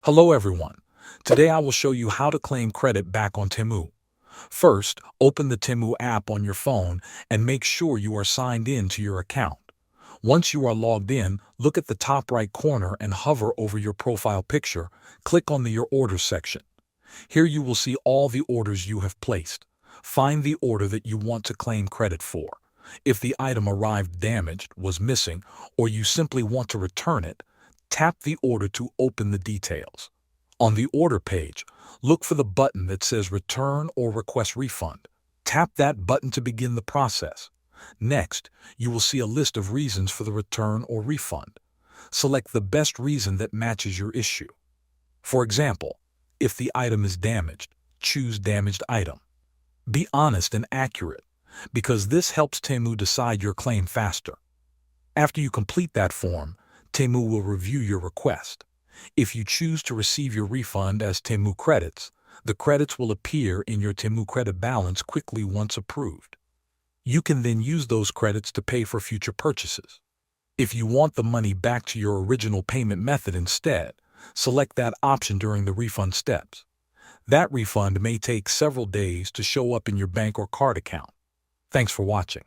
Hello everyone. Today I will show you how to claim credit back on Temu. First, open the Temu app on your phone and make sure you are signed in to your account. Once you are logged in, look at the top right corner and hover over your profile picture. Click on the Your Orders section. Here you will see all the orders you have placed. Find the order that you want to claim credit for. If the item arrived damaged, was missing, or you simply want to return it, tap the order to open the details. On the order page, look for the button that says Return or Request Refund. Tap that button to begin the process. Next, you will see a list of reasons for the return or refund. Select the best reason that matches your issue. For example, if the item is damaged, choose Damaged Item. Be honest and accurate, because this helps Temu decide your claim faster. After you complete that form, Temu will review your request. If you choose to receive your refund as Temu credits, the credits will appear in your Temu credit balance quickly once approved. You can then use those credits to pay for future purchases. If you want the money back to your original payment method instead, select that option during the refund steps. That refund may take several days to show up in your bank or card account. Thanks for watching.